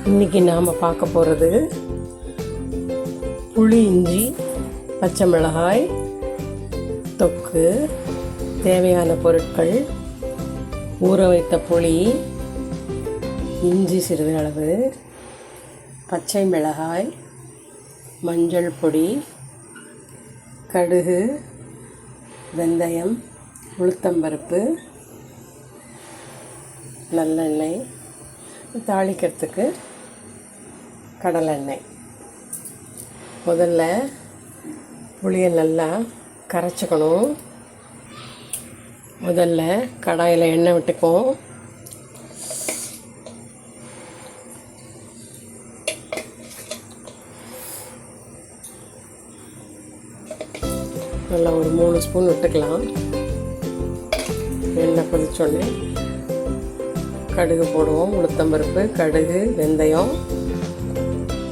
இன்றைக்கி நாம் பார்க்க போகிறது புளி இஞ்சி பச்சை மிளகாய் தொக்கு. தேவையான பொருட்கள்: ஊற வைத்த புளி, இஞ்சி சிறிது அளவு, பச்சை மிளகாய், மஞ்சள் பொடி, கடுகு, வெந்தயம், உளுத்தம்பருப்பு, நல்லெண்ணெய், தாளிக்கிறதுக்கு கடலெண்ணெய். முதல்ல புளியை நல்லா கரைச்சிக்கணும். முதல்ல கடாயில் எண்ணெய் விட்டுக்குவோம். நல்லா ஒரு 3 ஸ்பூன் விட்டுக்கலாம். எண்ணெய் கொதிச்சோடனே கடுகு போடுவோம். உளுத்தம்பருப்பு, கடுகு, வெந்தயம்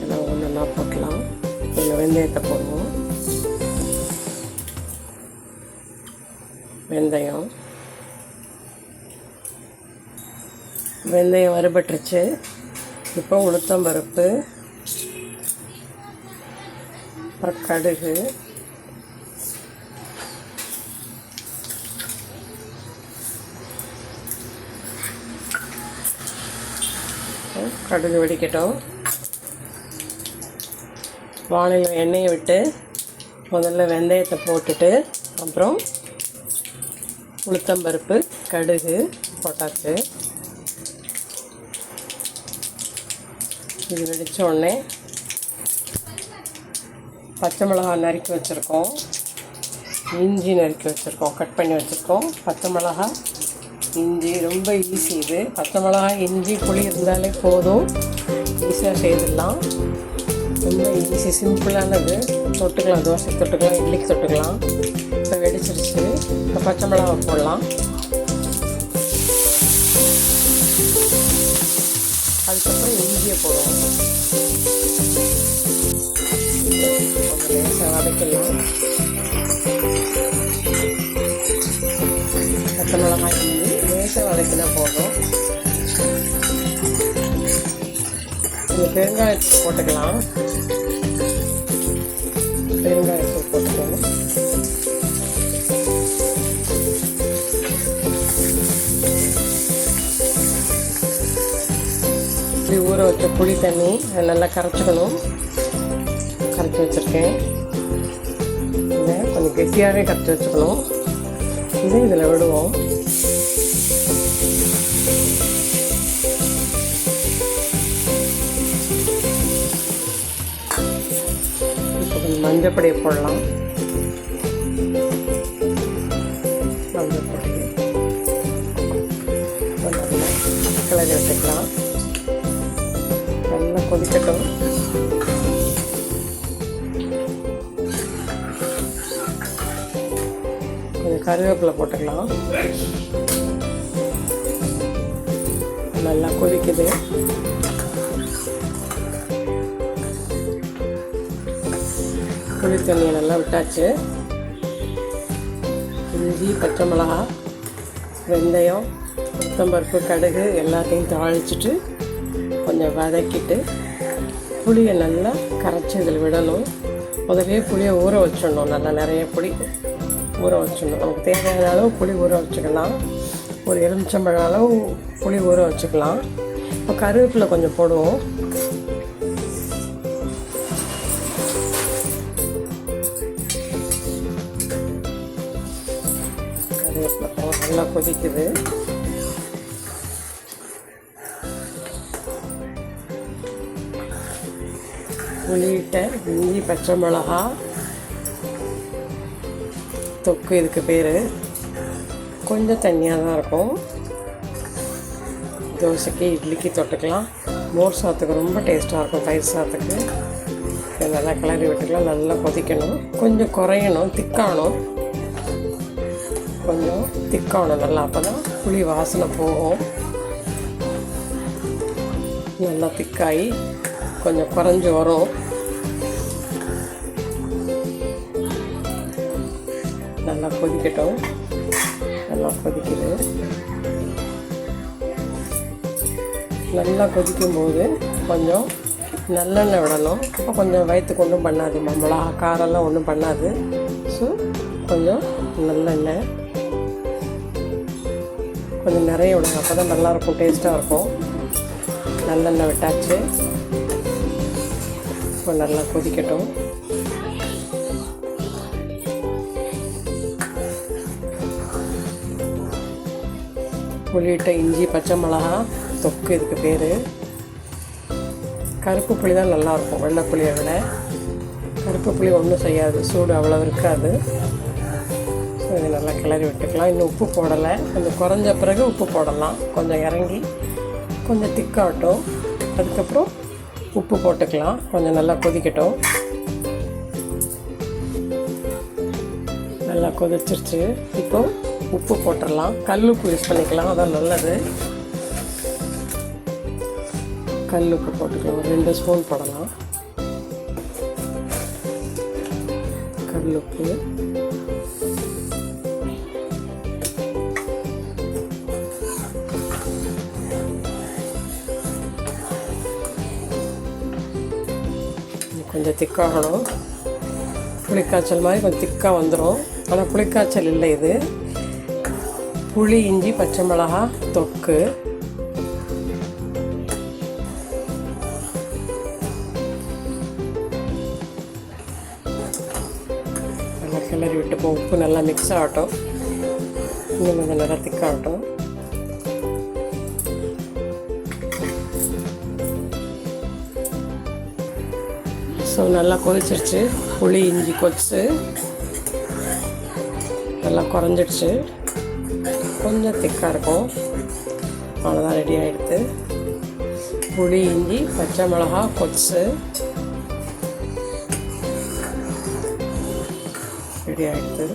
எல்லாம் ஒன்றா போட்டலாம். கொஞ்சம் வெந்தயத்தை போடுவோம். வெந்தயம் வறுபட்டுருச்சு. இப்போ உளுத்தம்பருப்பு, அப்புறம் கடுகு, கடுகு வெடிக்கட்டும். வானிலை எண்ணெயை விட்டு முதல்ல வெந்தயத்தை போட்டுட்டு அப்புறம் உளுத்தம்பருப்பு, கடுகு போட்டாச்சு. இது வெடித்த உடனே பச்சை மிளகாய் நறுக்கி வச்சுருக்கோம், இஞ்சி நறுக்கி வச்சுருக்கோம், கட் பண்ணி வச்சுருக்கோம். பச்சை மிளகாய், இஞ்சி ரொம்ப ஈஸி. இது பச்சை மிளகாய், இஞ்சி, புளி இருந்தாலே போதும், ஈஸியாக செய்திடலாம். ரொம்ப ஈஸி, சிம்பிளானது. தொட்டுக்கலாம், தோசை தொட்டுக்கலாம், இட்லிக்கு தொட்டுக்கலாம். இப்போ வெடிச்சிருச்சு. இப்போ பச்சை மிளகாய் போடலாம். அதுக்கப்புறம் இஞ்சியை போடுவோம். கொஞ்சம் லேசாக வதக்கலாம். பச்சை மிளகாய், இஞ்சி லேசாக வதக்கினா போதும். கொஞ்சம் பெருங்காயத்தை போட்டுக்கலாம். பெருங்காயத்தை போட்டுக்கணும். இப்படி ஊற வச்ச புளி தண்ணி அதை நல்லா கரைச்சிக்கணும். கரைச்சி வச்சுருக்கேன். இதை கொஞ்சம் கெட்டியாகவே கரைச்சி வச்சுக்கணும். இதை இதில் விடுவோம். மஞ்சள் பொடியை போடலாம். மஞ்சள் பொடி கிளறி வச்சுக்கலாம். நல்லா கொதிக்கட்டும். கொஞ்சம் கருவேப்பிலை போட்டுக்கலாம். நல்லா கொதிக்குது. புளி தண்ணியை நல்லா விட்டாச்சு. இஞ்சி, பச்சை மிளகா, வெந்தயம், உளுத்தம்பருப்பு, கடுகு எல்லாத்தையும் தாளிச்சிட்டு கொஞ்சம் வதக்கிட்டு புளியை நல்லா கரைச்சி இதில் விடணும். முதலே புளியை ஊற வச்சிடணும். நல்லா நிறைய புளி ஊற வச்சிடணும். நமக்கு தேவையான அளவு புளி ஊற வச்சுக்கலாம். ஒரு எலுமிச்சம்பழம் அளவு புளி ஊற வச்சுக்கலாம். இப்போ கருவேப்பிலை கொஞ்சம் போடுவோம். நல்லா கொதிக்குது. புளியிட்ட இஞ்சி, பச்சை மிளகா தொக்கு இதுக்கு பேர். கொஞ்சம் தண்ணியாக தான் இருக்கும். தோசைக்கு, இட்லிக்கு தொட்டுக்கலாம். மோர் சாதத்துக்கு ரொம்ப டேஸ்ட்டாக இருக்கும். தயிர் சாதத்துக்கு நல்லா கிளறி விட்டுக்கலாம். நல்லா கொதிக்கணும். கொஞ்சம் குறையணும், திக்காகணும். கொஞ்சம் திக்காகணும் நல்லா. அப்போ தான் புளி வாசனை போகும். நல்லா திக்காகி கொஞ்சம் குறைஞ்சி வரும். நல்லா கொதிக்கட்டும். நல்லா கொதிக்குது. நல்லா கொதிக்கும்போது கொஞ்சம் நல்லெண்ணெய் விடணும். அப்போ கொஞ்சம் வயிற்றுக்கு ஒன்றும் பண்ணாது, மிளகா காரெல்லாம் ஒன்றும் பண்ணாது. ஸோ கொஞ்சம் நல்லெண்ணெய் கொஞ்சம் நிறைய விடுங்க, அப்போ தான் நல்லாயிருக்கும், டேஸ்ட்டாக இருக்கும். நல்லெண்ணெய் விட்டாச்சு. இப்போ நல்லா கொதிக்கட்டும். புளியிட்ட இஞ்சி பச்சை மிளகா தொக்கு இதுக்கு பேர். கருப்பு புளி தான் நல்லாயிருக்கும் வெள்ளை புளியை விட. கருப்பு புளி ஒன்றும் செய்யாது, சூடு அவ்வளோ இருக்காது. ஸோ இது நல்லா கிளறி விட்டுக்கலாம். இன்னும் உப்பு போடலை, கொஞ்சம் குறைஞ்ச பிறகு உப்பு போடலாம். கொஞ்சம் இறங்கி கொஞ்சம் திக்காகட்டும், அதுக்கப்புறம் உப்பு போட்டுக்கலாம். கொஞ்சம் நல்லா கொதிக்கட்டும். நல்லா கொதிச்சிருச்சு. இப்போ உப்பு போட்டுடலாம். கல் உப்பு யூஸ் பண்ணிக்கலாம், அதான் நல்லது. கல் உப்பு போட்டுக்கலாம், 2 ஸ்பூன் போடலாம் கல் உப்பு. கொஞ்சம் திக்காகணும். புளிக்காய்ச்சல் மாதிரி கொஞ்சம் திக்காக வந்துடும். ஆனால் புளிக்காய்ச்சல் இல்லை, இது புளி இஞ்சி பச்சை மிளகா தொக்கு. நல்லா கிளறி விட்டுப்போம். உப்பு நல்லா மிக்ஸ் ஆகட்டும், இன்னும் கொஞ்சம் நல்லா திக்காகட்டும். ஸோ நல்லா கொதிச்சிருச்சு. புளி இஞ்சி கொதிச்சு நல்லா குறைஞ்சிடுச்சு. கொஞ்சம் திக்காக இருக்கும், அவ்வளோதான், ரெடி ஆகிடுது. புளி இஞ்சி பச்சை மிளகா கொதிச்சு ரெடி ஆகிடுது.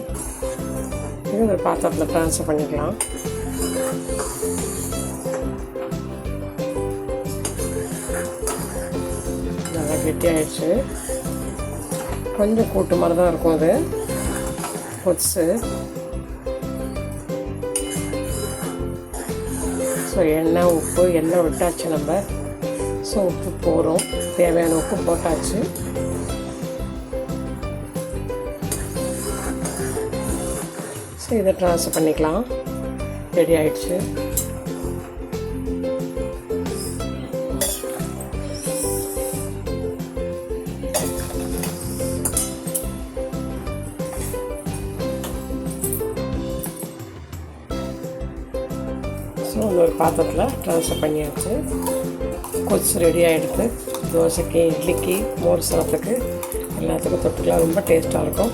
இது ஒரு பாத்திரத்தில் ட்ரான்ஸ்ஃபர் பண்ணிக்கலாம். நல்லா கெட்டி ஆகிடுச்சு. கொஞ்சம் கூட்டு மாதிரி தான் இருக்கும் அது கொதிச்சு. ஸோ எண்ணெய் உப்பு எண்ணெய் விட்டாச்சு நம்ம. ஸோ உப்பு போகிறோம், தேவையான உப்பு போட்டாச்சு. ஸோ இதை ட்ரான்ஸ்ஃபர் பண்ணிக்கலாம். ரெடி ஆகிடுச்சு. ஸோ ஒரு பாத்திரத்தில் ட்ரான்ஸ்ஃபர் பண்ணியாச்சு. கொதிச்சு ரெடி ஆகிடுது. தோசைக்கு, இட்லிக்கு, மோர் சாதத்துக்கு எல்லாத்துக்கும் தொட்டுக்கலாம். ரொம்ப டேஸ்ட்டாக இருக்கும்.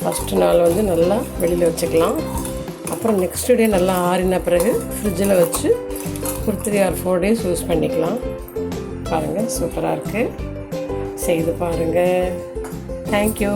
ஃபஸ்ட்டு நாள் வந்து நல்லா வெளியில் வச்சுக்கலாம். அப்புறம் நெக்ஸ்ட் டே நல்லா ஆறின பிறகு ஃப்ரிட்ஜில் வச்சு ஒரு 3 or 4 days யூஸ் பண்ணிக்கலாம். பாருங்கள், சூப்பராக இருக்குது. செய்து பாருங்கள். தேங்க்யூ.